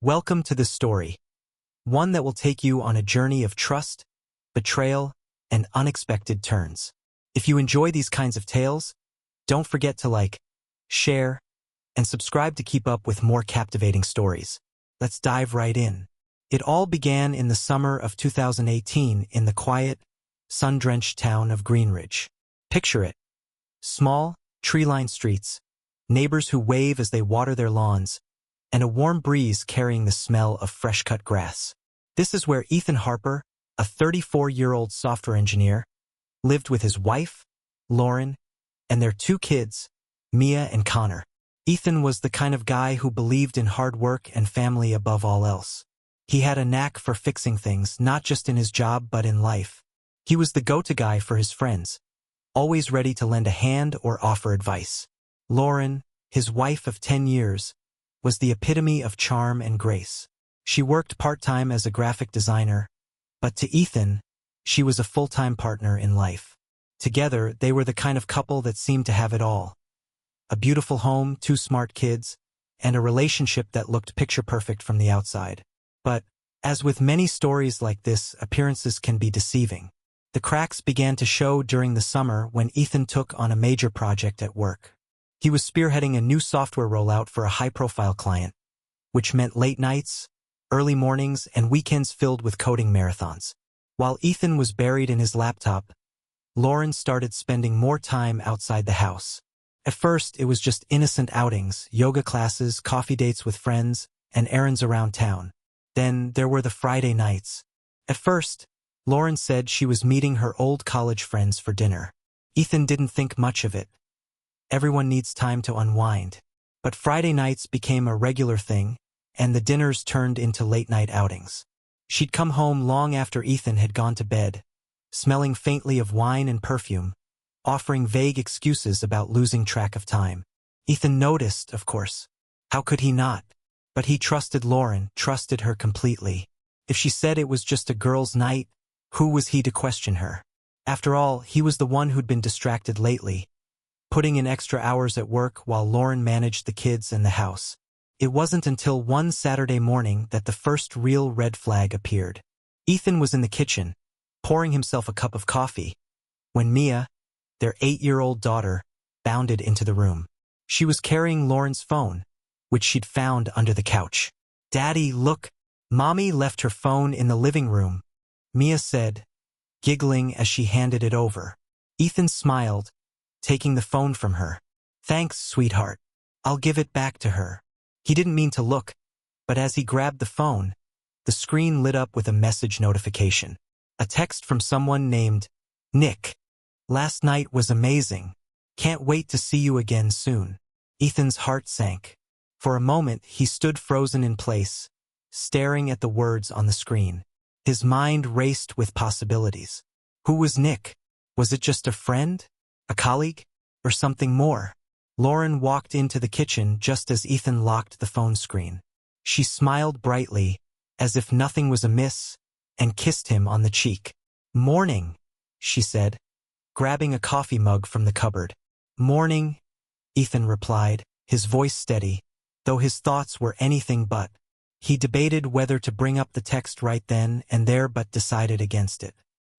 Welcome to this story, one that will take you on a journey of trust, betrayal, and unexpected turns. If you enjoy these kinds of tales, don't forget to like, share, and subscribe to keep up with more captivating stories. Let's dive right in. It all began in the summer of 2018 in the quiet, sun-drenched town of Greenridge. Picture it. Small, tree-lined streets, neighbors who wave as they water their lawns, and a warm breeze carrying the smell of fresh-cut grass. This is where Ethan Harper, a 34-year-old software engineer, lived with his wife, Lauren, and their two kids, Mia and Connor. Ethan was the kind of guy who believed in hard work and family above all else. He had a knack for fixing things, not just in his job but in life. He was the go-to guy for his friends, always ready to lend a hand or offer advice. Lauren, his wife of 10 years, was the epitome of charm and grace. She worked part-time as a graphic designer, but to Ethan, she was a full-time partner in life. Together, they were the kind of couple that seemed to have it all. A beautiful home, two smart kids, and a relationship that looked picture-perfect from the outside. But, as with many stories like this, appearances can be deceiving. The cracks began to show during the summer when Ethan took on a major project at work. He was spearheading a new software rollout for a high-profile client, which meant late nights, early mornings, and weekends filled with coding marathons. While Ethan was buried in his laptop, Lauren started spending more time outside the house. At first, it was just innocent outings, yoga classes, coffee dates with friends, and errands around town. Then there were the Friday nights. At first, Lauren said she was meeting her old college friends for dinner. Ethan didn't think much of it. Everyone needs time to unwind. But Friday nights became a regular thing, and the dinners turned into late-night outings. She'd come home long after Ethan had gone to bed, smelling faintly of wine and perfume, offering vague excuses about losing track of time. Ethan noticed, of course. How could he not? But he trusted Lauren, trusted her completely. If she said it was just a girls' night, who was he to question her? After all, he was the one who'd been distracted lately, putting in extra hours at work while Lauren managed the kids and the house. It wasn't until one Saturday morning that the first real red flag appeared. Ethan was in the kitchen, pouring himself a cup of coffee, when Mia, their 8-year-old daughter, bounded into the room. She was carrying Lauren's phone, which she'd found under the couch. "Daddy, look, Mommy left her phone in the living room," Mia said, giggling as she handed it over. Ethan smiled, taking the phone from her. "Thanks, sweetheart. I'll give it back to her." He didn't mean to look, but as he grabbed the phone, the screen lit up with a message notification. A text from someone named Nick. "Last night was amazing. Can't wait to see you again soon." Ethan's heart sank. For a moment, he stood frozen in place, staring at the words on the screen. His mind raced with possibilities. Who was Nick? Was it just a friend? A colleague? Or something more? Lauren walked into the kitchen just as Ethan locked the phone screen. She smiled brightly, as if nothing was amiss, and kissed him on the cheek. "Morning," she said, grabbing a coffee mug from the cupboard. "Morning," Ethan replied, his voice steady, though his thoughts were anything but. He debated whether to bring up the text right then and there but decided against it.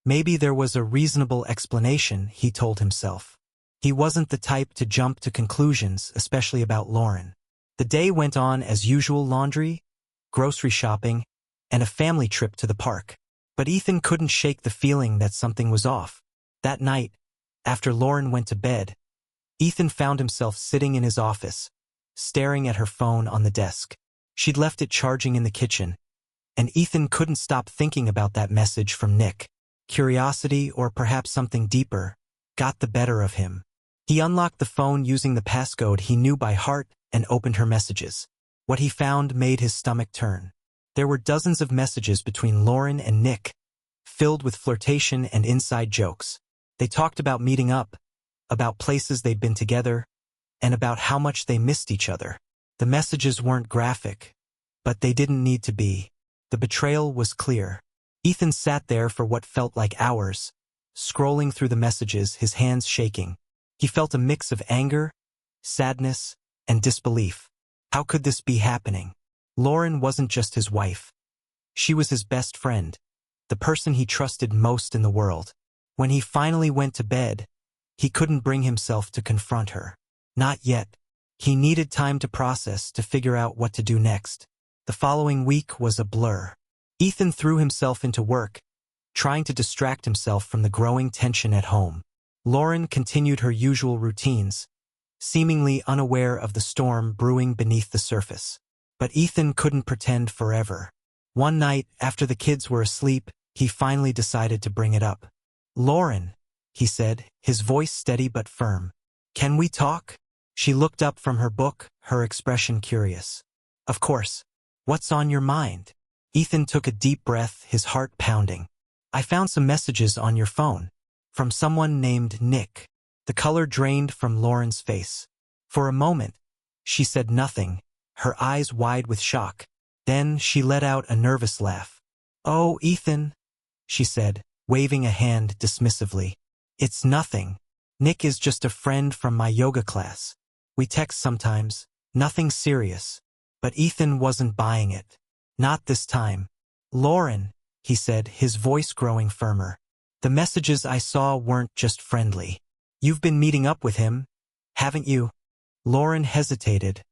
Maybe there was a reasonable explanation, he told himself. He wasn't the type to jump to conclusions, especially about Lauren. The day went on as usual: laundry, grocery shopping, and a family trip to the park. But Ethan couldn't shake the feeling that something was off. That night, after Lauren went to bed, Ethan found himself sitting in his office, staring at her phone on the desk. She'd left it charging in the kitchen, and Ethan couldn't stop thinking about that message from Nick. Curiosity, or perhaps something deeper, got the better of him. He unlocked the phone using the passcode he knew by heart and opened her messages. What he found made his stomach turn. There were dozens of messages between Lauren and Nick, filled with flirtation and inside jokes. They talked about meeting up, about places they'd been together, and about how much they missed each other. The messages weren't graphic, but they didn't need to be. The betrayal was clear. Ethan sat there for what felt like hours, scrolling through the messages, his hands shaking. He felt a mix of anger, sadness, and disbelief. How could this be happening? Lauren wasn't just his wife. She was his best friend, the person he trusted most in the world. When he finally went to bed, he couldn't bring himself to confront her. Not yet. He needed time to process, to figure out what to do next. The following week was a blur. Ethan threw himself into work, trying to distract himself from the growing tension at home. Lauren continued her usual routines, seemingly unaware of the storm brewing beneath the surface. But Ethan couldn't pretend forever. One night, after the kids were asleep, he finally decided to bring it up. "Lauren," he said, his voice steady but firm. "Can we talk?" She looked up from her book, her expression curious. "Of course. What's on your mind?" Ethan took a deep breath, his heart pounding. "I found some messages on your phone. From someone named Nick." The color drained from Lauren's face. For a moment, she said nothing, her eyes wide with shock. Then she let out a nervous laugh. "Oh, Ethan," she said, waving a hand dismissively. "It's nothing. Nick is just a friend from my yoga class. We text sometimes, nothing serious." But Ethan wasn't buying it. Not this time. "Lauren," he said, his voice growing firmer. "The messages I saw weren't just friendly. You've been meeting up with him, haven't you?" Lauren hesitated,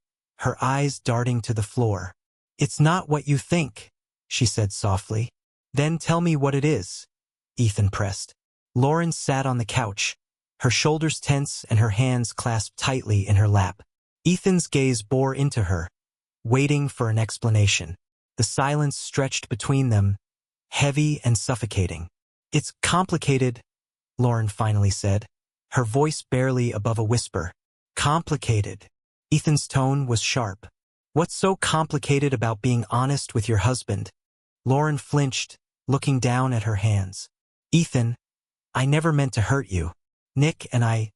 her eyes darting to the floor. "It's not what you think," she said softly. "Then tell me what it is," Ethan pressed. Lauren sat on the couch, her shoulders tense and her hands clasped tightly in her lap. Ethan's gaze bore into her, waiting for an explanation. The silence stretched between them, heavy and suffocating. "It's complicated," Lauren finally said, her voice barely above a whisper. "Complicated." Ethan's tone was sharp. "What's so complicated about being honest with your husband?" Lauren flinched, looking down at her hands. "Ethan, I never meant to hurt you. Nick and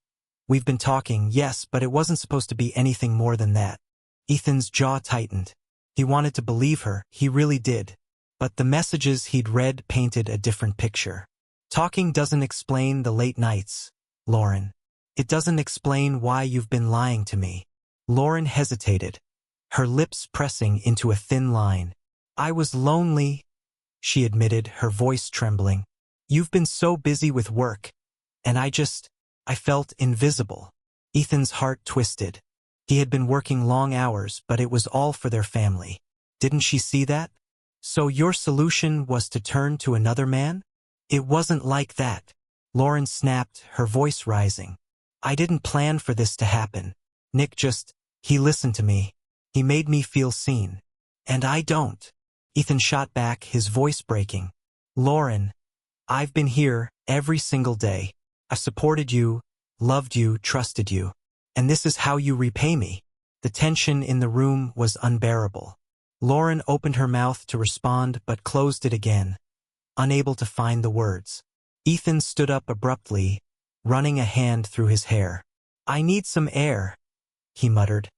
we've been talking, yes, but it wasn't supposed to be anything more than that." Ethan's jaw tightened. He wanted to believe her, he really did. But the messages he'd read painted a different picture. "Talking doesn't explain the late nights, Lauren. It doesn't explain why you've been lying to me." Lauren hesitated, her lips pressing into a thin line. "I was lonely," she admitted, her voice trembling. "You've been so busy with work, and I felt invisible." Ethan's heart twisted. He had been working long hours, but it was all for their family. Didn't she see that? "So your solution was to turn to another man?" "It wasn't like that," Lauren snapped, her voice rising. "I didn't plan for this to happen. Nick he listened to me. He made me feel seen. And I don't." Ethan shot back, his voice breaking. "Lauren, I've been here every single day. I've supported you, loved you, trusted you. And this is how you repay me." The tension in the room was unbearable. Lauren opened her mouth to respond but closed it again, unable to find the words. Ethan stood up abruptly, running a hand through his hair. "I need some air," he muttered,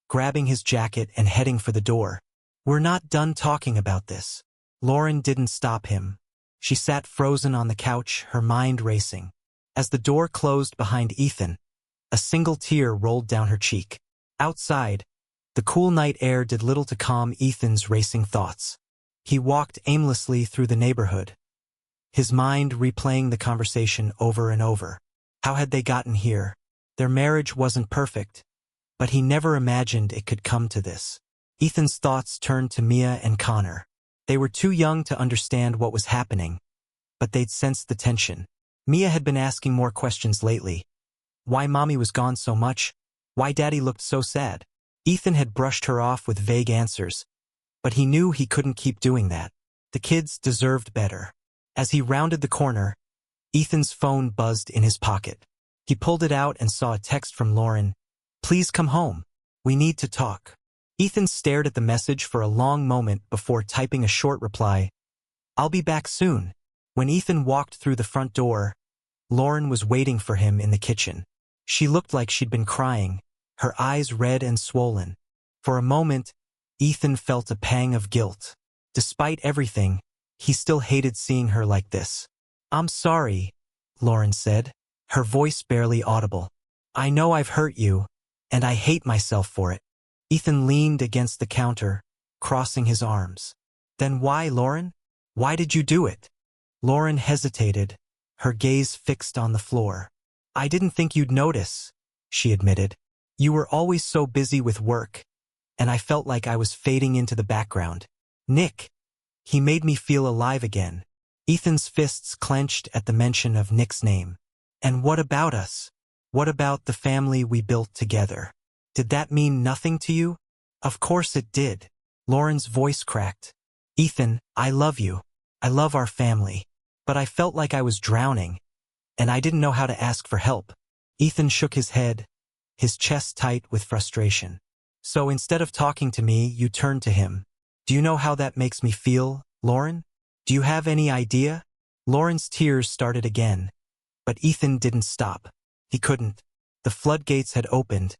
grabbing his jacket and heading for the door. "We're not done talking about this." Lauren didn't stop him. She sat frozen on the couch, her mind racing. As the door closed behind Ethan, a single tear rolled down her cheek. Outside, the cool night air did little to calm Ethan's racing thoughts. He walked aimlessly through the neighborhood, his mind replaying the conversation over and over. How had they gotten here? Their marriage wasn't perfect, but he never imagined it could come to this. Ethan's thoughts turned to Mia and Connor. They were too young to understand what was happening, but they'd sensed the tension. Mia had been asking more questions lately. Why Mommy was gone so much? Why Daddy looked so sad? Ethan had brushed her off with vague answers, but he knew he couldn't keep doing that. The kids deserved better. As he rounded the corner, Ethan's phone buzzed in his pocket. He pulled it out and saw a text from Lauren. "Please come home. We need to talk." Ethan stared at the message for a long moment before typing a short reply. "I'll be back soon." When Ethan walked through the front door, Lauren was waiting for him in the kitchen. She looked like she'd been crying, her eyes red and swollen. For a moment, Ethan felt a pang of guilt. Despite everything, he still hated seeing her like this. "I'm sorry," Lauren said, her voice barely audible. "I know I've hurt you, and I hate myself for it." Ethan leaned against the counter, crossing his arms. Then why, Lauren? Why did you do it? Lauren hesitated, her gaze fixed on the floor. I didn't think you'd notice, she admitted. You were always so busy with work, and I felt like I was fading into the background. Nick. He made me feel alive again. Ethan's fists clenched at the mention of Nick's name. And what about us? What about the family we built together? Did that mean nothing to you? Of course it did. Lauren's voice cracked. Ethan, I love you. I love our family. But I felt like I was drowning, and I didn't know how to ask for help. Ethan shook his head, his chest tight with frustration. So instead of talking to me, you turned to him. Do you know how that makes me feel, Lauren? Do you have any idea? Lauren's tears started again, but Ethan didn't stop. He couldn't. The floodgates had opened,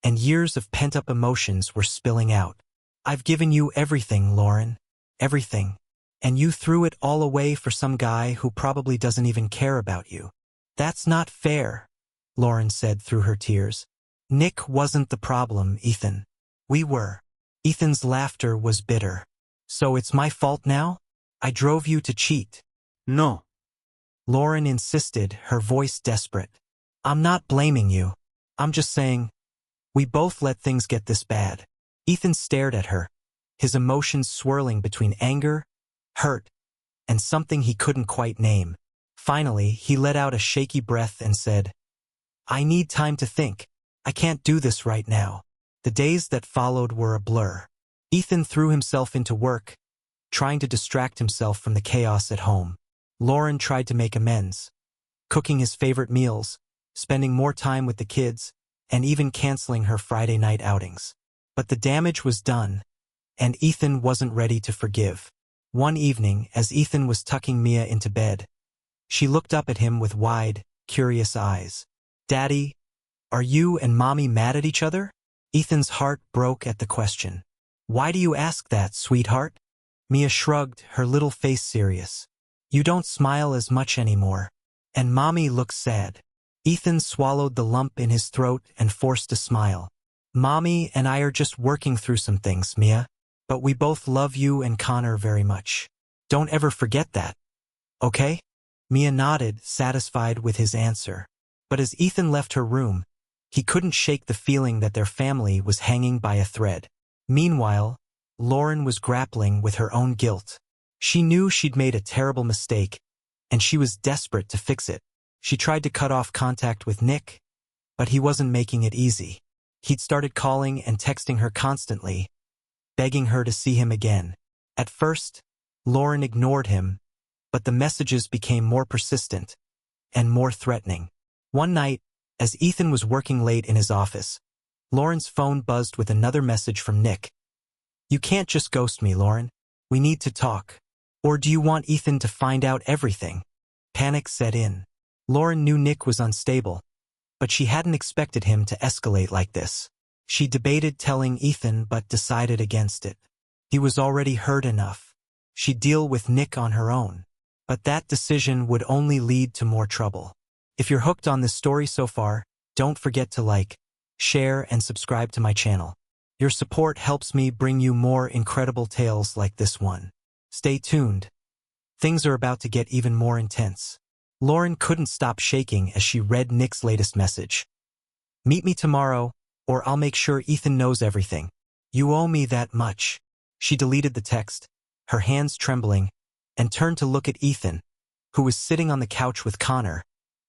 and years of pent-up emotions were spilling out. I've given you everything, Lauren. Everything. And you threw it all away for some guy who probably doesn't even care about you. That's not fair, Lauren said through her tears. Nick wasn't the problem, Ethan. We were. Ethan's laughter was bitter. So it's my fault now? I drove you to cheat. No. Lauren insisted, her voice desperate. I'm not blaming you. I'm just saying, we both let things get this bad. Ethan stared at her, his emotions swirling between anger, hurt, and something he couldn't quite name. Finally, he let out a shaky breath and said, I need time to think. I can't do this right now. The days that followed were a blur. Ethan threw himself into work, trying to distract himself from the chaos at home. Lauren tried to make amends, cooking his favorite meals, spending more time with the kids, and even canceling her Friday night outings. But the damage was done, and Ethan wasn't ready to forgive. One evening, as Ethan was tucking Mia into bed, she looked up at him with wide, curious eyes. Daddy, are you and Mommy mad at each other? Ethan's heart broke at the question. Why do you ask that, sweetheart? Mia shrugged, her little face serious. You don't smile as much anymore. And Mommy looks sad. Ethan swallowed the lump in his throat and forced a smile. Mommy and I are just working through some things, Mia. But we both love you and Connor very much. Don't ever forget that. Okay? Mia nodded, satisfied with his answer. But as Ethan left her room, he couldn't shake the feeling that their family was hanging by a thread. Meanwhile, Lauren was grappling with her own guilt. She knew she'd made a terrible mistake, and she was desperate to fix it. She tried to cut off contact with Nick, but he wasn't making it easy. He'd started calling and texting her constantly, begging her to see him again. At first, Lauren ignored him, but the messages became more persistent and more threatening. One night, as Ethan was working late in his office, Lauren's phone buzzed with another message from Nick. You can't just ghost me, Lauren. We need to talk. Or do you want Ethan to find out everything? Panic set in. Lauren knew Nick was unstable, but she hadn't expected him to escalate like this. She debated telling Ethan but decided against it. He was already hurt enough. She'd deal with Nick on her own. But that decision would only lead to more trouble. If you're hooked on this story so far, don't forget to like, share, and subscribe to my channel. Your support helps me bring you more incredible tales like this one. Stay tuned. Things are about to get even more intense. Lauren couldn't stop shaking as she read Nick's latest message. Meet me tomorrow, or I'll make sure Ethan knows everything. You owe me that much. She deleted the text, her hands trembling, and turned to look at Ethan, who was sitting on the couch with Connor,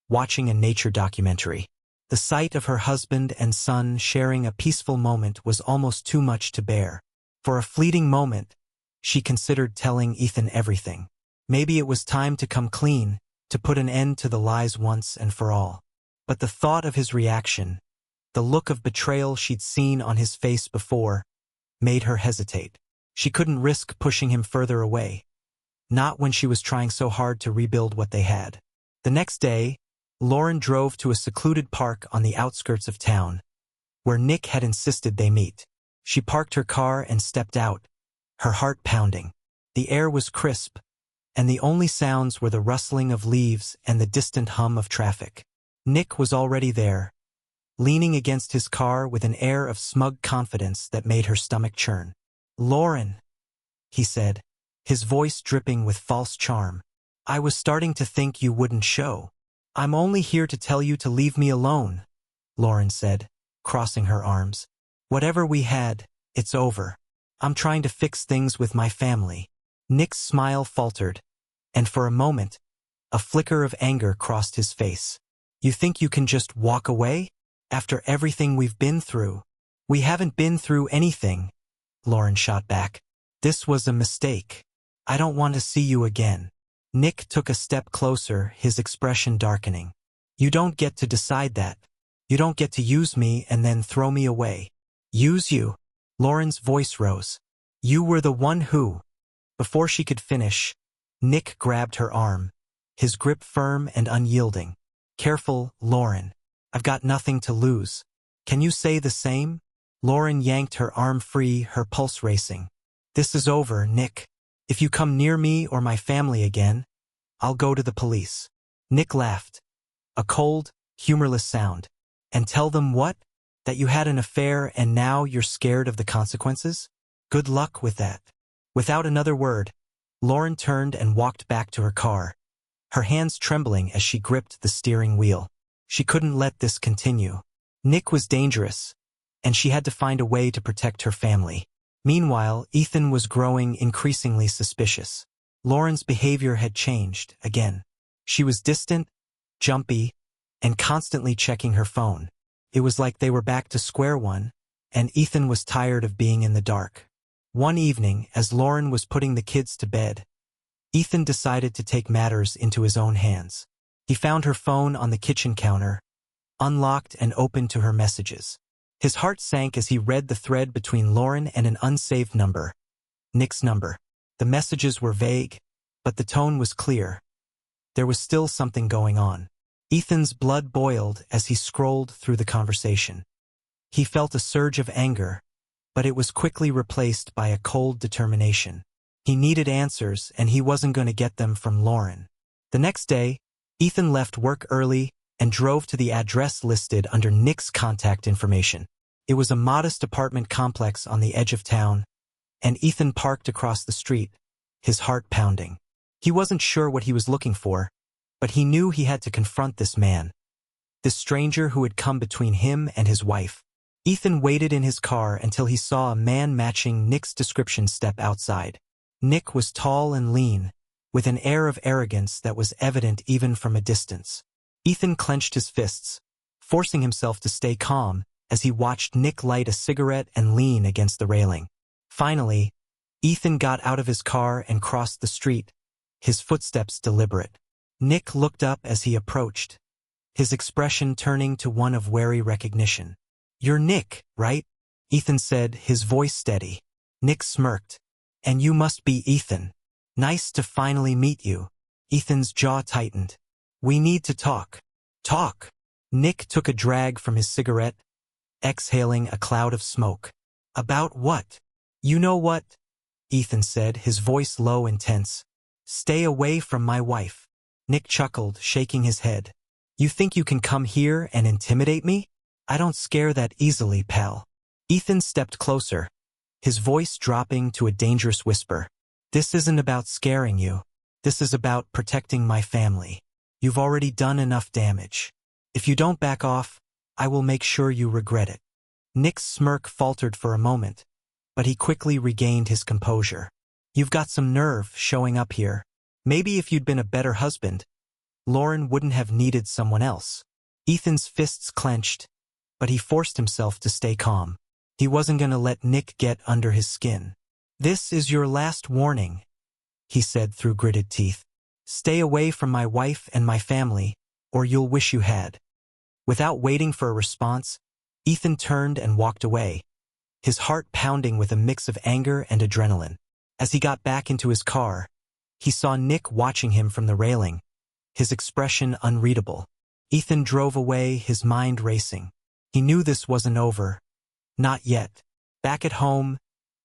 watching a nature documentary. The sight of her husband and son sharing a peaceful moment was almost too much to bear. For a fleeting moment, she considered telling Ethan everything. Maybe it was time to come clean, to put an end to the lies once and for all. But the thought of his reaction, the look of betrayal she'd seen on his face before, made her hesitate. She couldn't risk pushing him further away. Not when she was trying so hard to rebuild what they had. The next day, Lauren drove to a secluded park on the outskirts of town, where Nick had insisted they meet. She parked her car and stepped out, her heart pounding. The air was crisp, and the only sounds were the rustling of leaves and the distant hum of traffic. Nick was already there, leaning against his car with an air of smug confidence that made her stomach churn. "Lauren," he said, his voice dripping with false charm. "I was starting to think you wouldn't show. I'm only here to tell you to leave me alone," Lauren said, crossing her arms. "Whatever we had, it's over. I'm trying to fix things with my family." Nick's smile faltered, and for a moment, a flicker of anger crossed his face. "You think you can just walk away? After everything we've been through?" "We haven't been through anything," Lauren shot back. "This was a mistake. I don't want to see you again." Nick took a step closer, his expression darkening. "You don't get to decide that. You don't get to use me and then throw me away." "Use you?" Lauren's voice rose. "You were the one who—" Before she could finish, Nick grabbed her arm, his grip firm and unyielding. "Careful, Lauren. I've got nothing to lose. Can you say the same?" Lauren yanked her arm free, her pulse racing. "This is over, Nick. If you come near me or my family again, I'll go to the police." Nick laughed, a cold, humorless sound. "And tell them what? That you had an affair and now you're scared of the consequences? Good luck with that." Without another word, Lauren turned and walked back to her car, her hands trembling as she gripped the steering wheel. She couldn't let this continue. Nick was dangerous, and she had to find a way to protect her family. Meanwhile, Ethan was growing increasingly suspicious. Lauren's behavior had changed, again. She was distant, jumpy, and constantly checking her phone. It was like they were back to square one, and Ethan was tired of being in the dark. One evening, as Lauren was putting the kids to bed, Ethan decided to take matters into his own hands. He found her phone on the kitchen counter, unlocked and opened to her messages. His heart sank as he read the thread between Lauren and an unsaved number, Nick's number. The messages were vague, but the tone was clear. There was still something going on. Ethan's blood boiled as he scrolled through the conversation. He felt a surge of anger, but it was quickly replaced by a cold determination. He needed answers, and he wasn't going to get them from Lauren. The next day, Ethan left work early and drove to the address listed under Nick's contact information. It was a modest apartment complex on the edge of town, and Ethan parked across the street, his heart pounding. He wasn't sure what he was looking for, but he knew he had to confront this man, this stranger who had come between him and his wife. Ethan waited in his car until he saw a man matching Nick's description step outside. Nick was tall and lean, with an air of arrogance that was evident even from a distance. Ethan clenched his fists, forcing himself to stay calm as he watched Nick light a cigarette and lean against the railing. Finally, Ethan got out of his car and crossed the street, his footsteps deliberate. Nick looked up as he approached, his expression turning to one of wary recognition. "You're Nick, right?" Ethan said, his voice steady. Nick smirked. "And you must be Ethan. Nice to finally meet you." Ethan's jaw tightened. "We need to talk." "Talk?" Nick took a drag from his cigarette, exhaling a cloud of smoke. "About what?" "You know what?" Ethan said, his voice low and tense. "Stay away from my wife." Nick chuckled, shaking his head. "You think you can come here and intimidate me? I don't scare that easily, pal." Ethan stepped closer, his voice dropping to a dangerous whisper. "This isn't about scaring you. This is about protecting my family. You've already done enough damage. If you don't back off, I will make sure you regret it." Nick's smirk faltered for a moment, but he quickly regained his composure. "You've got some nerve showing up here. Maybe if you'd been a better husband, Lauren wouldn't have needed someone else." Ethan's fists clenched, but he forced himself to stay calm. He wasn't going to let Nick get under his skin. "This is your last warning," he said through gritted teeth. "Stay away from my wife and my family, or you'll wish you had." Without waiting for a response, Ethan turned and walked away, his heart pounding with a mix of anger and adrenaline. As he got back into his car, he saw Nick watching him from the railing, his expression unreadable. Ethan drove away, his mind racing. He knew this wasn't over. Not yet. Back at home,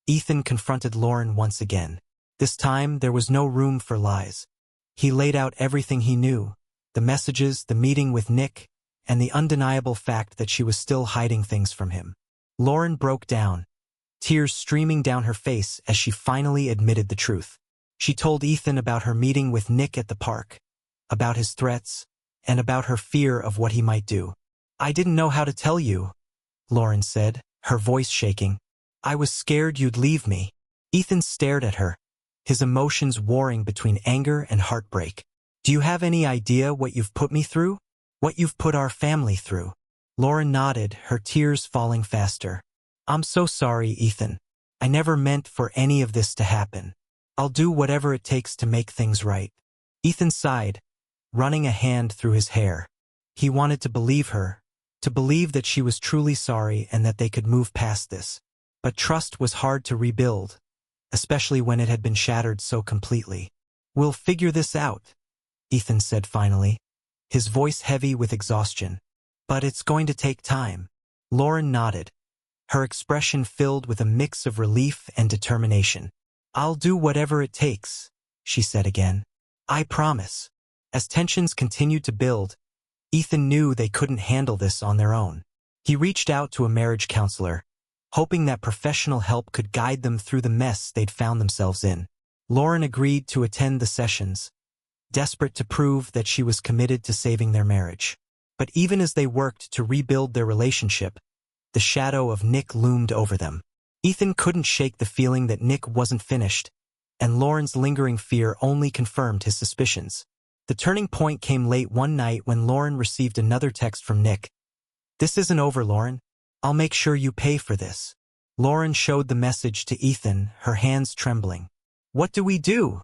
Ethan confronted Lauren once again. This time, there was no room for lies. He laid out everything he knew, the messages, the meeting with Nick, and the undeniable fact that she was still hiding things from him. Lauren broke down, tears streaming down her face as she finally admitted the truth. She told Ethan about her meeting with Nick at the park, about his threats, and about her fear of what he might do. "I didn't know how to tell you," Lauren said, her voice shaking. "I was scared you'd leave me." Ethan stared at her, his emotions warring between anger and heartbreak. "Do you have any idea what you've put me through? What you've put our family through?" Lauren nodded, her tears falling faster. "I'm so sorry, Ethan. I never meant for any of this to happen. I'll do whatever it takes to make things right." Ethan sighed, running a hand through his hair. He wanted to believe her, to believe that she was truly sorry and that they could move past this. But trust was hard to rebuild, especially when it had been shattered so completely. "We'll figure this out," Ethan said finally, his voice heavy with exhaustion. "But it's going to take time." Lauren nodded, her expression filled with a mix of relief and determination. "I'll do whatever it takes," she said again. "I promise." As tensions continued to build, Ethan knew they couldn't handle this on their own. He reached out to a marriage counselor, hoping that professional help could guide them through the mess they'd found themselves in. Lauren agreed to attend the sessions, desperate to prove that she was committed to saving their marriage. But even as they worked to rebuild their relationship, the shadow of Nick loomed over them. Ethan couldn't shake the feeling that Nick wasn't finished, and Lauren's lingering fear only confirmed his suspicions. The turning point came late one night when Lauren received another text from Nick. "This isn't over, Lauren. I'll make sure you pay for this." Lauren showed the message to Ethan, her hands trembling. "What do we do?"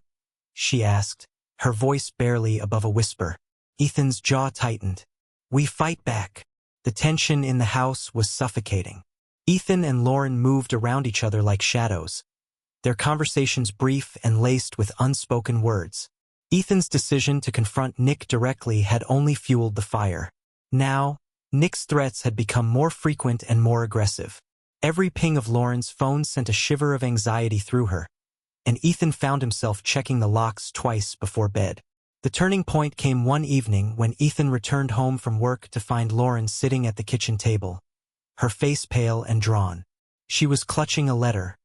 she asked, her voice barely above a whisper. Ethan's jaw tightened. "We fight back." The tension in the house was suffocating. Ethan and Lauren moved around each other like shadows, their conversations brief and laced with unspoken words. Ethan's decision to confront Nick directly had only fueled the fire. Now, Nick's threats had become more frequent and more aggressive. Every ping of Lauren's phone sent a shiver of anxiety through her, and Ethan found himself checking the locks twice before bed. The turning point came one evening when Ethan returned home from work to find Lauren sitting at the kitchen table, her face pale and drawn. She was clutching a letter,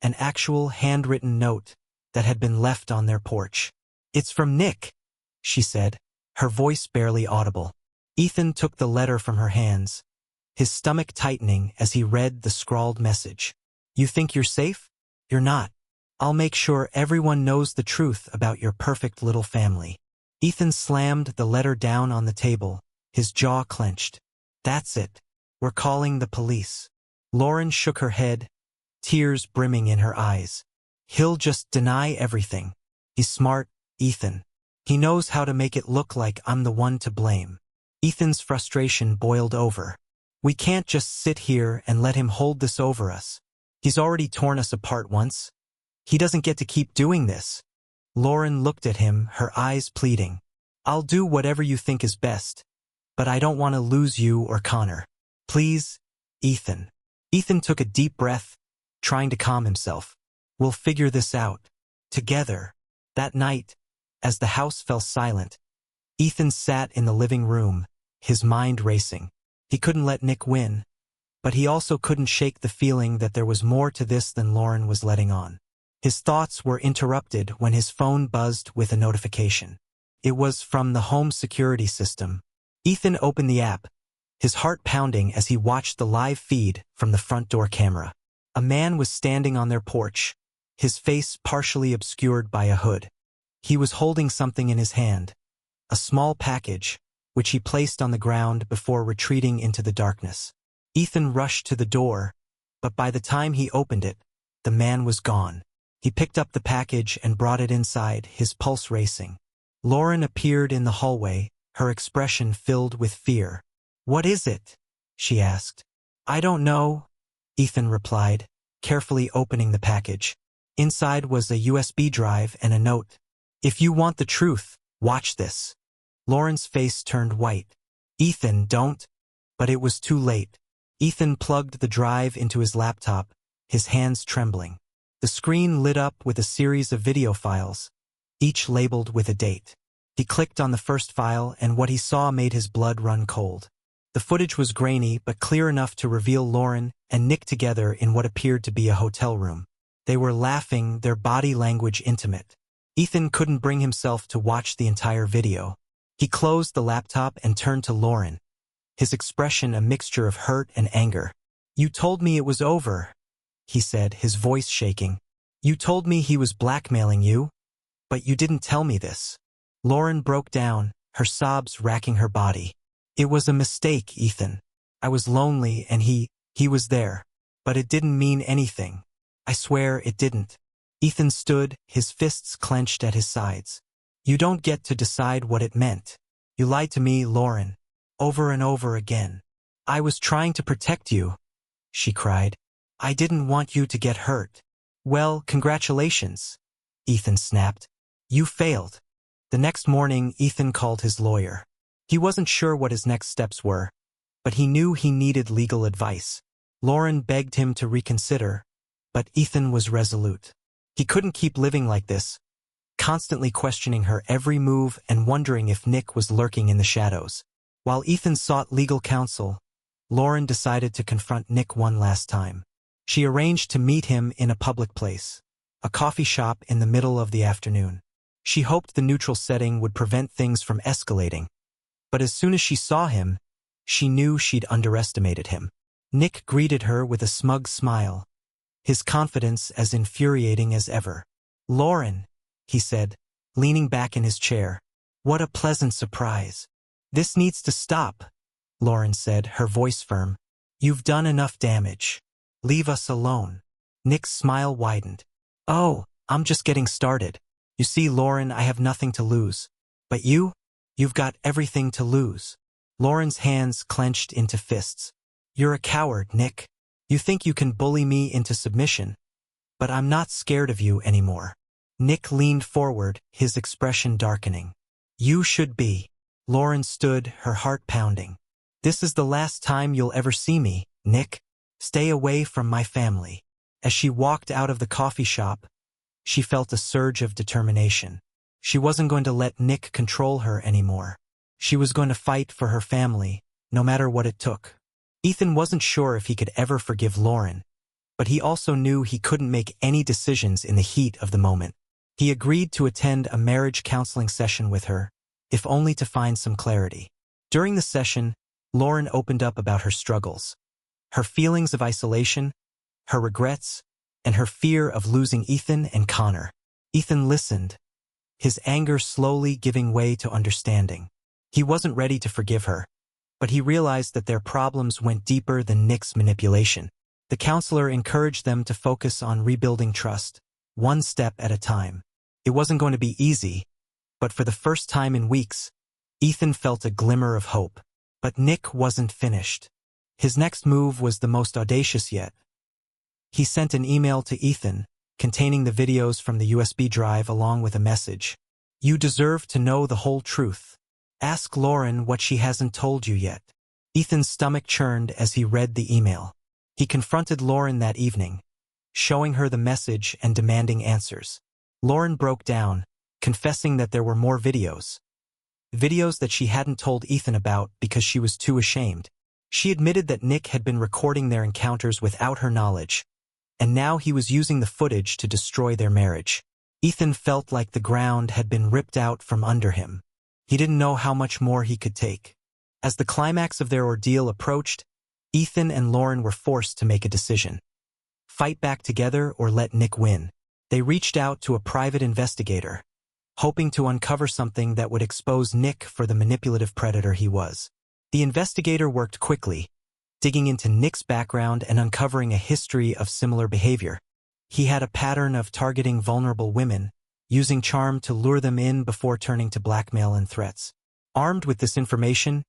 an actual handwritten note that had been left on their porch. "It's from Nick," she said, her voice barely audible. Ethan took the letter from her hands, his stomach tightening as he read the scrawled message. "You think you're safe? You're not. I'll make sure everyone knows the truth about your perfect little family." Ethan slammed the letter down on the table, his jaw clenched. "That's it. We're calling the police." Lauren shook her head, tears brimming in her eyes. "He'll just deny everything. He's smart, Ethan. He knows how to make it look like I'm the one to blame." Ethan's frustration boiled over. "We can't just sit here and let him hold this over us. He's already torn us apart once. He doesn't get to keep doing this." Lauren looked at him, her eyes pleading. "I'll do whatever you think is best, but I don't want to lose you or Connor. Please, Ethan." Ethan took a deep breath, trying to calm himself. "We'll figure this out. Together." That night, as the house fell silent, Ethan sat in the living room, his mind racing. He couldn't let Nick win, but he also couldn't shake the feeling that there was more to this than Lauren was letting on. His thoughts were interrupted when his phone buzzed with a notification. It was from the home security system. Ethan opened the app, his heart pounding as he watched the live feed from the front door camera. A man was standing on their porch, his face partially obscured by a hood. He was holding something in his hand, a small package, which he placed on the ground before retreating into the darkness. Ethan rushed to the door, but by the time he opened it, the man was gone. He picked up the package and brought it inside, his pulse racing. Lauren appeared in the hallway, her expression filled with fear. "What is it?" she asked. "I don't know," Ethan replied, carefully opening the package. Inside was a USB drive and a note. "If you want the truth, watch this." Lauren's face turned white. "Ethan, don't." But it was too late. Ethan plugged the drive into his laptop, his hands trembling. The screen lit up with a series of video files, each labeled with a date. He clicked on the first file and what he saw made his blood run cold. The footage was grainy but clear enough to reveal Lauren and Nick together in what appeared to be a hotel room. They were laughing, their body language intimate. Ethan couldn't bring himself to watch the entire video. He closed the laptop and turned to Lauren, his expression a mixture of hurt and anger. "You told me it was over," he said, his voice shaking. "You told me he was blackmailing you, but you didn't tell me this." Lauren broke down, her sobs racking her body. "It was a mistake, Ethan. I was lonely and he was there. But it didn't mean anything. I swear it didn't." Ethan stood, his fists clenched at his sides. "You don't get to decide what it meant. You lied to me, Lauren, over and over again." "I was trying to protect you," she cried. "I didn't want you to get hurt." "Well, congratulations," Ethan snapped. "You failed." The next morning, Ethan called his lawyer. He wasn't sure what his next steps were, but he knew he needed legal advice. Lauren begged him to reconsider, but Ethan was resolute. He couldn't keep living like this, constantly questioning her every move and wondering if Nick was lurking in the shadows. While Ethan sought legal counsel, Lauren decided to confront Nick one last time. She arranged to meet him in a public place, a coffee shop in the middle of the afternoon. She hoped the neutral setting would prevent things from escalating, but as soon as she saw him, she knew she'd underestimated him. Nick greeted her with a smug smile, his confidence as infuriating as ever. "Lauren," he said, leaning back in his chair. "What a pleasant surprise." "This needs to stop," Lauren said, her voice firm. "You've done enough damage. Leave us alone." Nick's smile widened. "Oh, I'm just getting started. You see, Lauren, I have nothing to lose. But you've got everything to lose." Lauren's hands clenched into fists. "You're a coward, Nick. You think you can bully me into submission, but I'm not scared of you anymore." Nick leaned forward, his expression darkening. "You should be." Lauren stood, her heart pounding. "This is the last time you'll ever see me, Nick. Stay away from my family." As she walked out of the coffee shop, she felt a surge of determination. She wasn't going to let Nick control her anymore. She was going to fight for her family, no matter what it took. Ethan wasn't sure if he could ever forgive Lauren, but he also knew he couldn't make any decisions in the heat of the moment. He agreed to attend a marriage counseling session with her, if only to find some clarity. During the session, Lauren opened up about her struggles, her feelings of isolation, her regrets, and her fear of losing Ethan and Connor. Ethan listened, his anger slowly giving way to understanding. He wasn't ready to forgive her, but he realized that their problems went deeper than Nick's manipulation. The counselor encouraged them to focus on rebuilding trust, one step at a time. It wasn't going to be easy, but for the first time in weeks, Ethan felt a glimmer of hope. But Nick wasn't finished. His next move was the most audacious yet. He sent an email to Ethan, containing the videos from the USB drive along with a message. "You deserve to know the whole truth. Ask Lauren what she hasn't told you yet." Ethan's stomach churned as he read the email. He confronted Lauren that evening, showing her the message and demanding answers. Lauren broke down, confessing that there were more videos. Videos that she hadn't told Ethan about because she was too ashamed. She admitted that Nick had been recording their encounters without her knowledge, and now he was using the footage to destroy their marriage. Ethan felt like the ground had been ripped out from under him. He didn't know how much more he could take. As the climax of their ordeal approached, Ethan and Lauren were forced to make a decision. Fight back together or let Nick win. They reached out to a private investigator, hoping to uncover something that would expose Nick for the manipulative predator he was. The investigator worked quickly, digging into Nick's background and uncovering a history of similar behavior. He had a pattern of targeting vulnerable women, using charm to lure them in before turning to blackmail and threats. Armed with this information,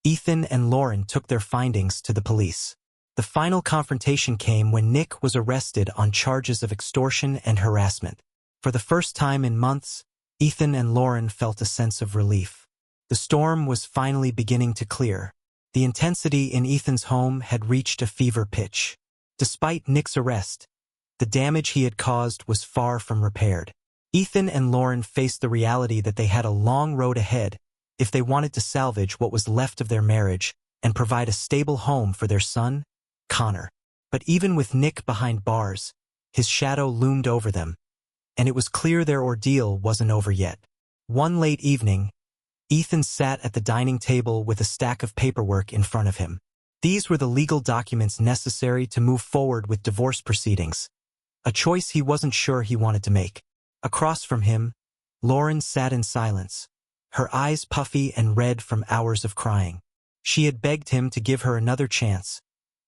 Ethan and Lauren took their findings to the police. The final confrontation came when Nick was arrested on charges of extortion and harassment. For the first time in months, Ethan and Lauren felt a sense of relief. The storm was finally beginning to clear. The intensity in Ethan's home had reached a fever pitch. Despite Nick's arrest, the damage he had caused was far from repaired. Ethan and Lauren faced the reality that they had a long road ahead if they wanted to salvage what was left of their marriage and provide a stable home for their son, Connor. But even with Nick behind bars, his shadow loomed over them, and it was clear their ordeal wasn't over yet. One late evening, Ethan sat at the dining table with a stack of paperwork in front of him. These were the legal documents necessary to move forward with divorce proceedings, a choice he wasn't sure he wanted to make. Across from him, Lauren sat in silence, her eyes puffy and red from hours of crying. She had begged him to give her another chance,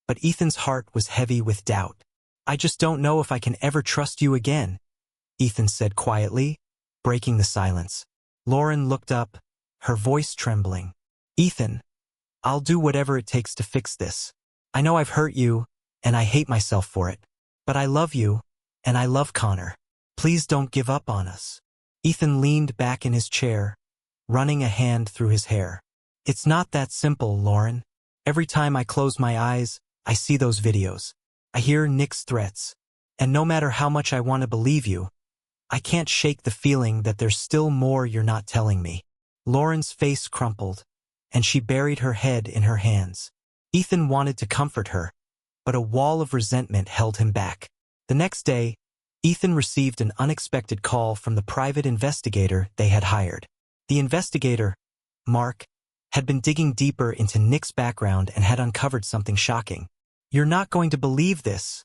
but Ethan's heart was heavy with doubt. "I just don't know if I can ever trust you again," Ethan said quietly, breaking the silence. Lauren looked up, her voice trembling. "Ethan, I'll do whatever it takes to fix this. I know I've hurt you, and I hate myself for it. But I love you, and I love Connor. Please don't give up on us." Ethan leaned back in his chair, running a hand through his hair. "It's not that simple, Lauren. Every time I close my eyes, I see those videos. I hear Nick's threats. And no matter how much I want to believe you, I can't shake the feeling that there's still more you're not telling me." Lauren's face crumpled, and she buried her head in her hands. Ethan wanted to comfort her, but a wall of resentment held him back. The next day, Ethan received an unexpected call from the private investigator they had hired. The investigator, Mark, had been digging deeper into Nick's background and had uncovered something shocking. "You're not going to believe this,"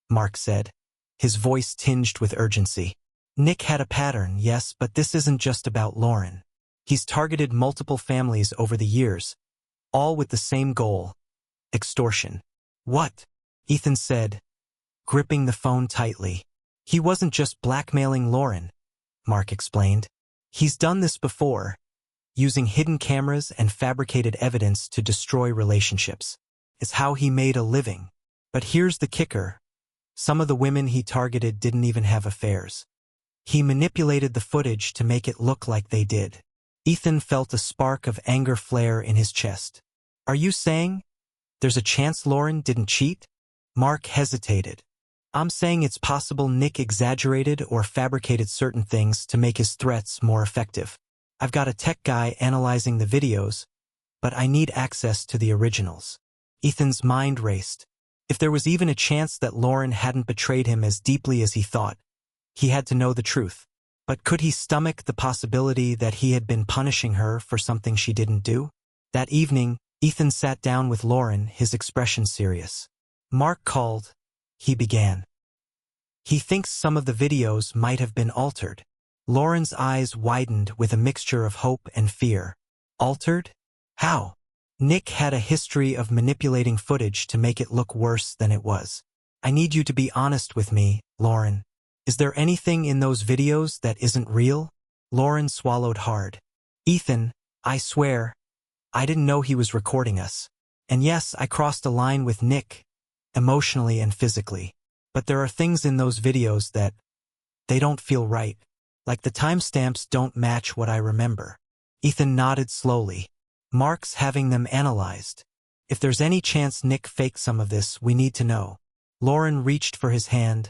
Mark said, his voice tinged with urgency. "Nick had a pattern, yes, but this isn't just about Lauren. He's targeted multiple families over the years, all with the same goal: extortion." "What?" Ethan said, gripping the phone tightly. "He wasn't just blackmailing Lauren," Mark explained. "He's done this before, using hidden cameras and fabricated evidence to destroy relationships. It's how he made a living. But here's the kicker. Some of the women he targeted didn't even have affairs. He manipulated the footage to make it look like they did." Ethan felt a spark of anger flare in his chest. "Are you saying there's a chance Lauren didn't cheat?" Mark hesitated. "I'm saying it's possible Nick exaggerated or fabricated certain things to make his threats more effective. I've got a tech guy analyzing the videos, but I need access to the originals." Ethan's mind raced. If there was even a chance that Lauren hadn't betrayed him as deeply as he thought, he had to know the truth. But could he stomach the possibility that he had been punishing her for something she didn't do? That evening, Ethan sat down with Lauren, his expression serious. "Mark called," he began. "He thinks some of the videos might have been altered." Lauren's eyes widened with a mixture of hope and fear. "Altered? How?" "Nick had a history of manipulating footage to make it look worse than it was. I need you to be honest with me, Lauren. Is there anything in those videos that isn't real?" Lauren swallowed hard. "Ethan, I swear, I didn't know he was recording us. And yes, I crossed a line with Nick, emotionally and physically. But there are things in those videos that, they don't feel right. Like the timestamps don't match what I remember." Ethan nodded slowly. "Mark's having them analyzed. If there's any chance Nick faked some of this, we need to know." Lauren reached for his hand,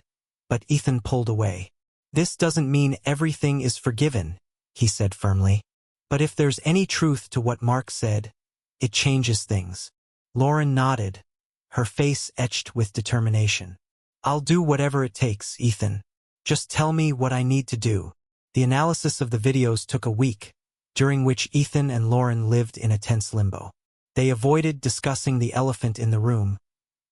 but Ethan pulled away. "This doesn't mean everything is forgiven," he said firmly. "But if there's any truth to what Mark said, it changes things." Lauren nodded, her face etched with determination. "I'll do whatever it takes, Ethan. Just tell me what I need to do." The analysis of the videos took a week, during which Ethan and Lauren lived in a tense limbo. They avoided discussing the elephant in the room,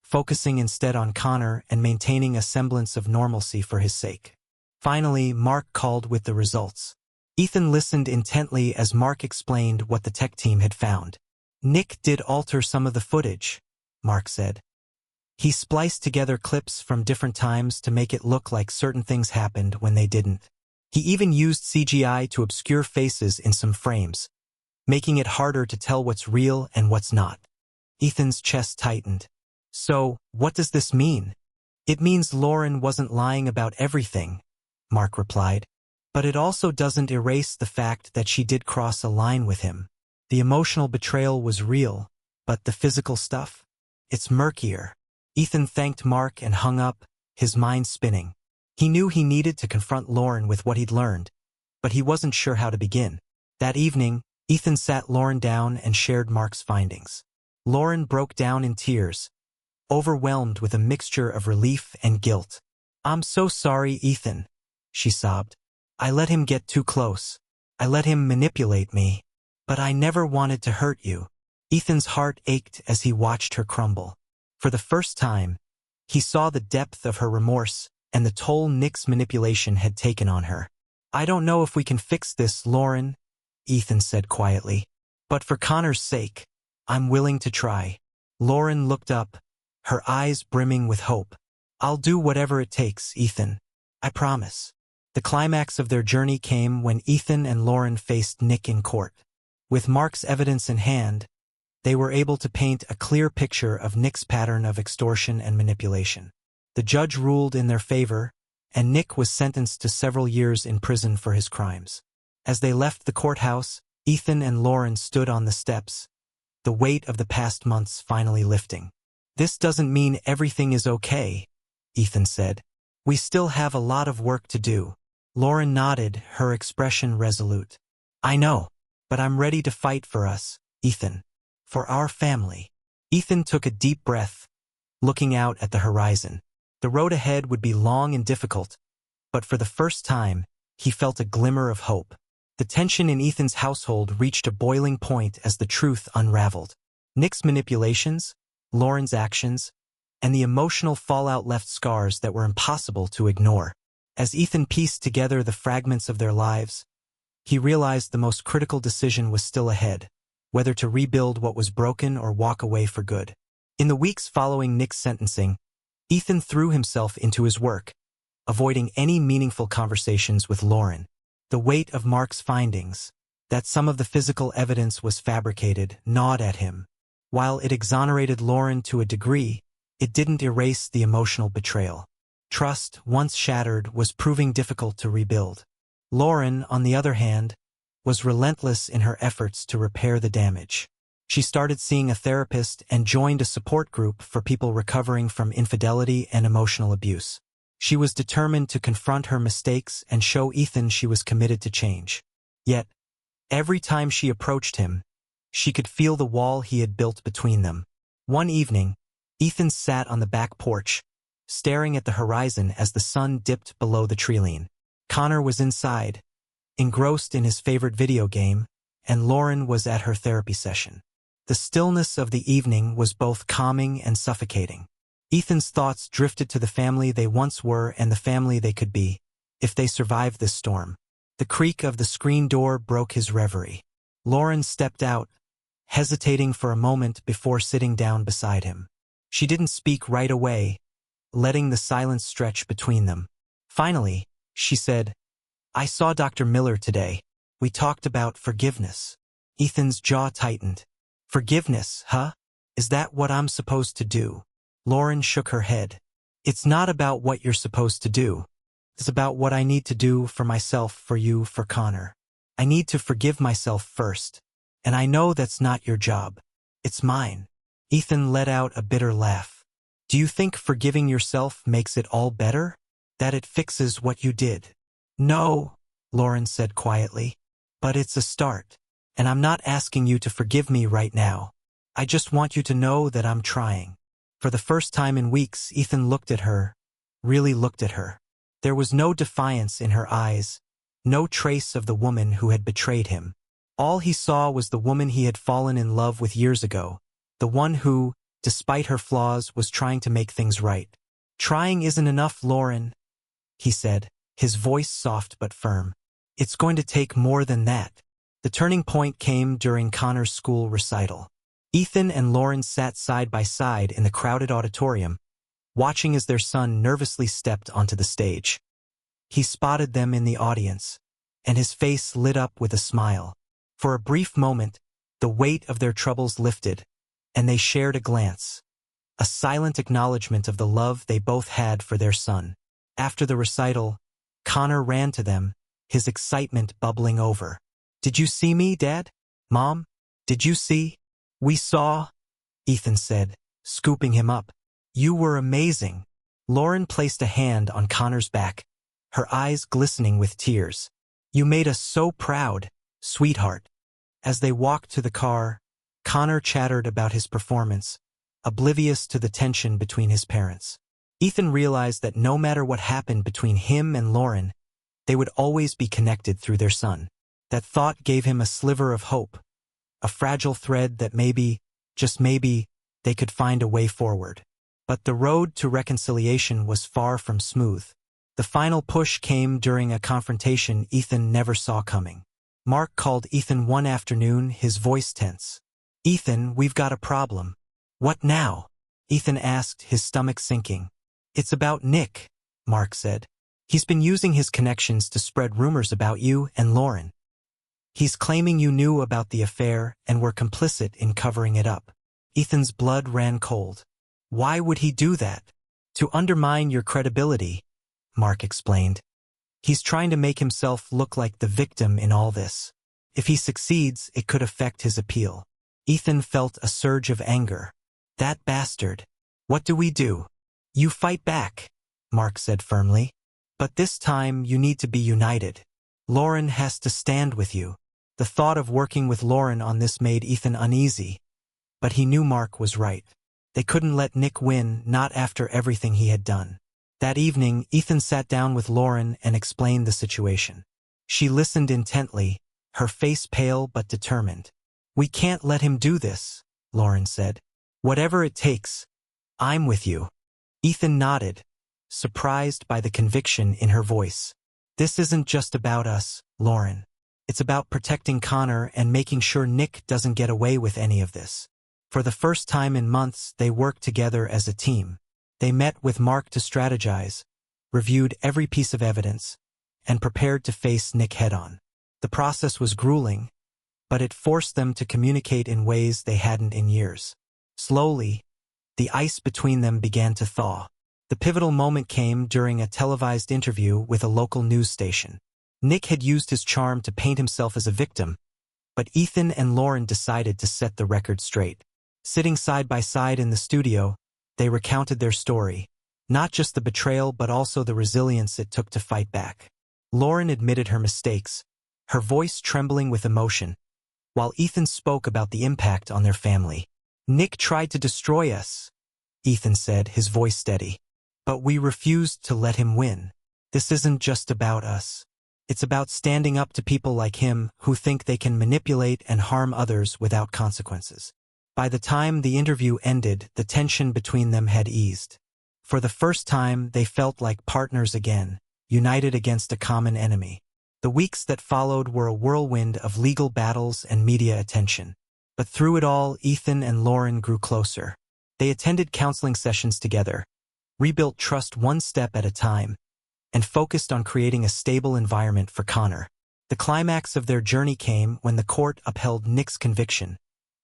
focusing instead on Connor and maintaining a semblance of normalcy for his sake. Finally, Mark called with the results. Ethan listened intently as Mark explained what the tech team had found. "Nick did alter some of the footage," Mark said. "He spliced together clips from different times to make it look like certain things happened when they didn't. He even used CGI to obscure faces in some frames, making it harder to tell what's real and what's not." Ethan's chest tightened. "So, what does this mean?" "It means Lauren wasn't lying about everything," Mark replied. "But it also doesn't erase the fact that she did cross a line with him. The emotional betrayal was real, but the physical stuff? It's murkier." Ethan thanked Mark and hung up, his mind spinning. He knew he needed to confront Lauren with what he'd learned, but he wasn't sure how to begin. That evening, Ethan sat Lauren down and shared Mark's findings. Lauren broke down in tears, overwhelmed with a mixture of relief and guilt. "I'm so sorry, Ethan," she sobbed. "I let him get too close. I let him manipulate me. But I never wanted to hurt you." Ethan's heart ached as he watched her crumble. For the first time, he saw the depth of her remorse and the toll Nick's manipulation had taken on her. "I don't know if we can fix this, Lauren," Ethan said quietly. "But for Connor's sake, I'm willing to try." Lauren looked up, her eyes brimming with hope. "I'll do whatever it takes, Ethan. I promise." The climax of their journey came when Ethan and Lauren faced Nick in court. With Mark's evidence in hand, they were able to paint a clear picture of Nick's pattern of extortion and manipulation. The judge ruled in their favor, and Nick was sentenced to several years in prison for his crimes. As they left the courthouse, Ethan and Lauren stood on the steps, the weight of the past months finally lifting. "This doesn't mean everything is okay," Ethan said. "We still have a lot of work to do." Lauren nodded, her expression resolute. "I know, but I'm ready to fight for us, Ethan. For our family." Ethan took a deep breath, looking out at the horizon. The road ahead would be long and difficult, but for the first time, he felt a glimmer of hope. The tension in Ethan's household reached a boiling point as the truth unraveled. Nick's manipulations, Lauren's actions, and the emotional fallout left scars that were impossible to ignore. As Ethan pieced together the fragments of their lives, he realized the most critical decision was still ahead, whether to rebuild what was broken or walk away for good. In the weeks following Nick's sentencing, Ethan threw himself into his work, avoiding any meaningful conversations with Lauren. The weight of Mark's findings, that some of the physical evidence was fabricated, gnawed at him. While it exonerated Lauren to a degree, it didn't erase the emotional betrayal. Trust, once shattered, was proving difficult to rebuild. Lauren, on the other hand, was relentless in her efforts to repair the damage. She started seeing a therapist and joined a support group for people recovering from infidelity and emotional abuse. She was determined to confront her mistakes and show Ethan she was committed to change. Yet, every time she approached him, she could feel the wall he had built between them. One evening, Ethan sat on the back porch, staring at the horizon as the sun dipped below the treeline. Connor was inside, engrossed in his favorite video game, and Lauren was at her therapy session. The stillness of the evening was both calming and suffocating. Ethan's thoughts drifted to the family they once were and the family they could be, if they survived this storm. The creak of the screen door broke his reverie. Lauren stepped out, hesitating for a moment before sitting down beside him. She didn't speak right away, letting the silence stretch between them. Finally, she said, "I saw Dr. Miller today. We talked about forgiveness." Ethan's jaw tightened. "Forgiveness, huh? Is that what I'm supposed to do?" Lauren shook her head. "It's not about what you're supposed to do. It's about what I need to do for myself, for you, for Connor. I need to forgive myself first. And I know that's not your job. It's mine." Ethan let out a bitter laugh. "Do you think forgiving yourself makes it all better? That it fixes what you did?" "No," Lauren said quietly. "But it's a start. And I'm not asking you to forgive me right now. I just want you to know that I'm trying." For the first time in weeks, Ethan looked at her, really looked at her. There was no defiance in her eyes, no trace of the woman who had betrayed him. All he saw was the woman he had fallen in love with years ago, the one who, despite her flaws, was trying to make things right. "Trying isn't enough, Lauren," he said, his voice soft but firm. "It's going to take more than that." The turning point came during Connor's school recital. Ethan and Lauren sat side by side in the crowded auditorium, watching as their son nervously stepped onto the stage. He spotted them in the audience, and his face lit up with a smile. For a brief moment, the weight of their troubles lifted, and they shared a glance, a silent acknowledgement of the love they both had for their son. After the recital, Connor ran to them, his excitement bubbling over. "Did you see me, Dad? Mom? Did you see?" "We saw," Ethan said, scooping him up. "You were amazing." Lauren placed a hand on Connor's back, her eyes glistening with tears. "You made us so proud, sweetheart." As they walked to the car, Connor chattered about his performance, oblivious to the tension between his parents. Ethan realized that no matter what happened between him and Lauren, they would always be connected through their son. That thought gave him a sliver of hope, a fragile thread that maybe, just maybe, they could find a way forward. But the road to reconciliation was far from smooth. The final push came during a confrontation Ethan never saw coming. Mark called Ethan one afternoon, his voice tense. "Ethan, we've got a problem." "What now?" Ethan asked, his stomach sinking. "It's about Nick," Mark said. "He's been using his connections to spread rumors about you and Lauren. He's claiming you knew about the affair and were complicit in covering it up." Ethan's blood ran cold. "Why would he do that?" "To undermine your credibility," Mark explained. "He's trying to make himself look like the victim in all this. If he succeeds, it could affect his appeal." Ethan felt a surge of anger. "That bastard. What do we do?" "You fight back," Mark said firmly. "But this time you need to be united. Lauren has to stand with you." The thought of working with Lauren on this made Ethan uneasy, but he knew Mark was right. They couldn't let Nick win, not after everything he had done. That evening, Ethan sat down with Lauren and explained the situation. She listened intently, her face pale but determined. "We can't let him do this," Lauren said. "Whatever it takes, I'm with you." Ethan nodded, surprised by the conviction in her voice. "This isn't just about us, Lauren. It's about protecting Connor and making sure Nick doesn't get away with any of this." For the first time in months, they worked together as a team. They met with Mark to strategize, reviewed every piece of evidence, and prepared to face Nick head-on. The process was grueling, but it forced them to communicate in ways they hadn't in years. Slowly, the ice between them began to thaw. The pivotal moment came during a televised interview with a local news station. Nick had used his charm to paint himself as a victim, but Ethan and Lauren decided to set the record straight. Sitting side by side in the studio, they recounted their story, not just the betrayal but also the resilience it took to fight back. Lauren admitted her mistakes, her voice trembling with emotion, while Ethan spoke about the impact on their family. "Nick tried to destroy us," Ethan said, his voice steady. "But we refused to let him win. This isn't just about us. It's about standing up to people like him who think they can manipulate and harm others without consequences." By the time the interview ended, the tension between them had eased. For the first time, they felt like partners again, united against a common enemy. The weeks that followed were a whirlwind of legal battles and media attention. But through it all, Ethan and Lauren grew closer. They attended counseling sessions together, rebuilt trust one step at a time, and focused on creating a stable environment for Connor. The climax of their journey came when the court upheld Nick's conviction,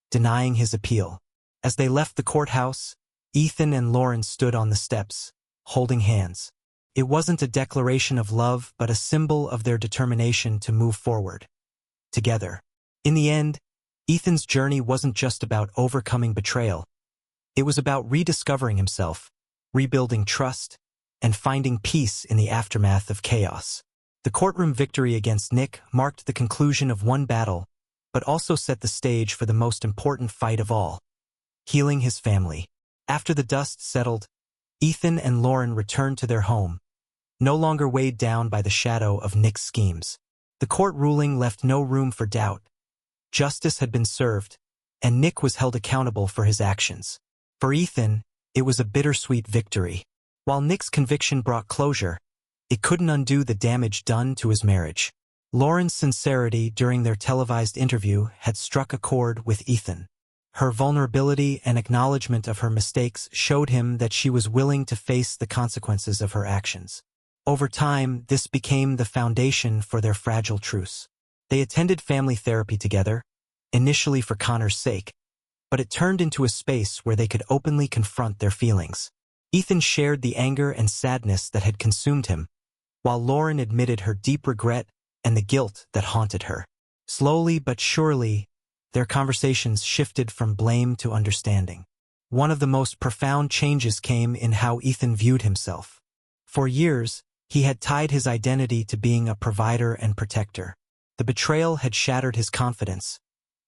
denying his appeal. As they left the courthouse, Ethan and Lauren stood on the steps, holding hands. It wasn't a declaration of love, but a symbol of their determination to move forward together. In the end, Ethan's journey wasn't just about overcoming betrayal. It was about rediscovering himself, rebuilding trust, and finding peace in the aftermath of chaos. The courtroom victory against Nick marked the conclusion of one battle, but also set the stage for the most important fight of all, healing his family. After the dust settled, Ethan and Lauren returned to their home, no longer weighed down by the shadow of Nick's schemes. The court ruling left no room for doubt. Justice had been served, and Nick was held accountable for his actions. For Ethan, it was a bittersweet victory. While Nick's conviction brought closure, it couldn't undo the damage done to his marriage. Lauren's sincerity during their televised interview had struck a chord with Ethan. Her vulnerability and acknowledgement of her mistakes showed him that she was willing to face the consequences of her actions. Over time, this became the foundation for their fragile truce. They attended family therapy together, initially for Connor's sake, but it turned into a space where they could openly confront their feelings. Ethan shared the anger and sadness that had consumed him, while Lauren admitted her deep regret and the guilt that haunted her. Slowly but surely, their conversations shifted from blame to understanding. One of the most profound changes came in how Ethan viewed himself. For years, he had tied his identity to being a provider and protector. The betrayal had shattered his confidence,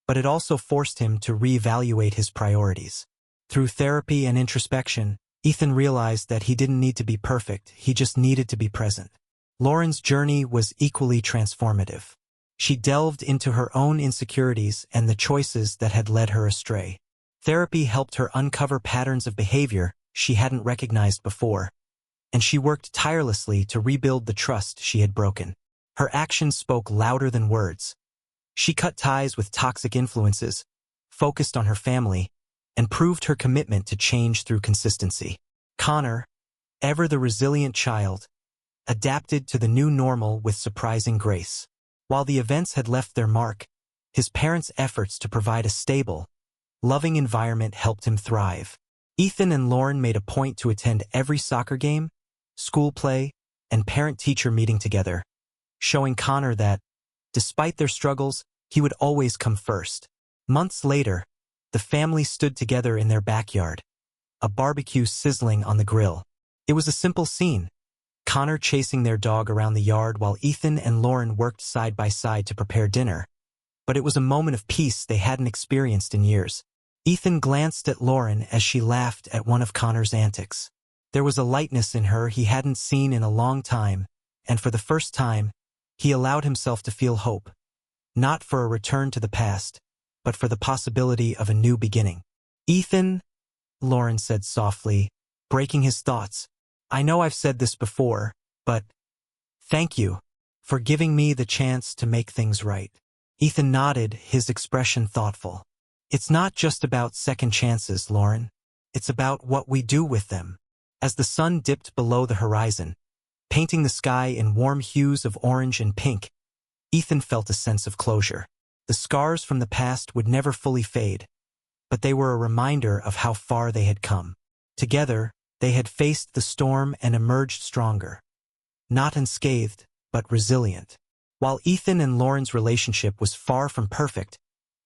but it also forced him to reevaluate his priorities. Through therapy and introspection, Ethan realized that he didn't need to be perfect, he just needed to be present. Lauren's journey was equally transformative. She delved into her own insecurities and the choices that had led her astray. Therapy helped her uncover patterns of behavior she hadn't recognized before, and she worked tirelessly to rebuild the trust she had broken. Her actions spoke louder than words. She cut ties with toxic influences, focused on her family, and proved her commitment to change through consistency. Connor, ever the resilient child, adapted to the new normal with surprising grace. While the events had left their mark, his parents' efforts to provide a stable, loving environment helped him thrive. Ethan and Lauren made a point to attend every soccer game, school play, and parent-teacher meeting together, showing Connor that, despite their struggles, he would always come first. Months later, the family stood together in their backyard, a barbecue sizzling on the grill. It was a simple scene, Connor chasing their dog around the yard while Ethan and Lauren worked side by side to prepare dinner. But it was a moment of peace they hadn't experienced in years. Ethan glanced at Lauren as she laughed at one of Connor's antics. There was a lightness in her he hadn't seen in a long time, and for the first time, he allowed himself to feel hope. Not for a return to the past, but for the possibility of a new beginning. "Ethan," Lauren said softly, breaking his thoughts, "I know I've said this before, but thank you for giving me the chance to make things right." Ethan nodded, his expression thoughtful. "It's not just about second chances, Lauren. It's about what we do with them." As the sun dipped below the horizon, painting the sky in warm hues of orange and pink, Ethan felt a sense of closure. The scars from the past would never fully fade, but they were a reminder of how far they had come. Together, they had faced the storm and emerged stronger. Not unscathed, but resilient. While Ethan and Lauren's relationship was far from perfect,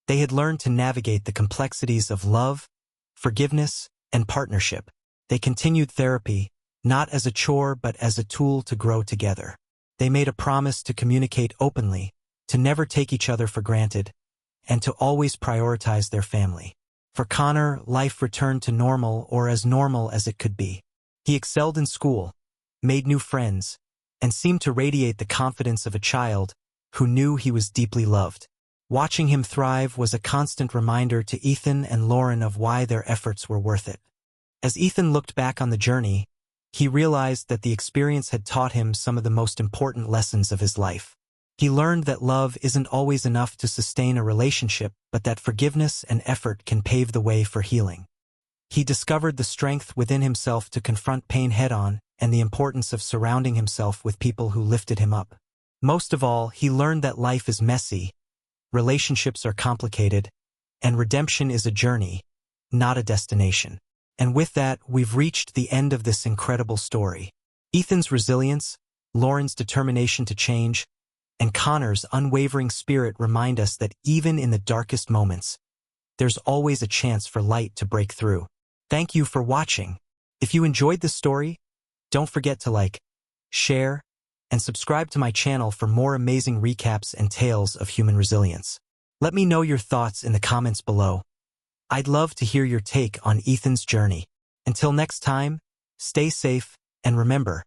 they had learned to navigate the complexities of love, forgiveness, and partnership. They continued therapy, not as a chore but as a tool to grow together. They made a promise to communicate openly, to never take each other for granted, and to always prioritize their family. For Connor, life returned to normal, or as normal as it could be. He excelled in school, made new friends, and seemed to radiate the confidence of a child who knew he was deeply loved. Watching him thrive was a constant reminder to Ethan and Lauren of why their efforts were worth it. As Ethan looked back on the journey, he realized that the experience had taught him some of the most important lessons of his life. He learned that love isn't always enough to sustain a relationship, but that forgiveness and effort can pave the way for healing. He discovered the strength within himself to confront pain head-on and the importance of surrounding himself with people who lifted him up. Most of all, he learned that life is messy, relationships are complicated, and redemption is a journey, not a destination. And with that, we've reached the end of this incredible story. Ethan's resilience, Lauren's determination to change, and Connor's unwavering spirit remind us that even in the darkest moments, there's always a chance for light to break through. Thank you for watching. If you enjoyed this story, don't forget to like, share, and subscribe to my channel for more amazing recaps and tales of human resilience. Let me know your thoughts in the comments below. I'd love to hear your take on Ethan's journey. Until next time, stay safe, and remember,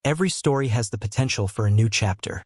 every story has the potential for a new chapter.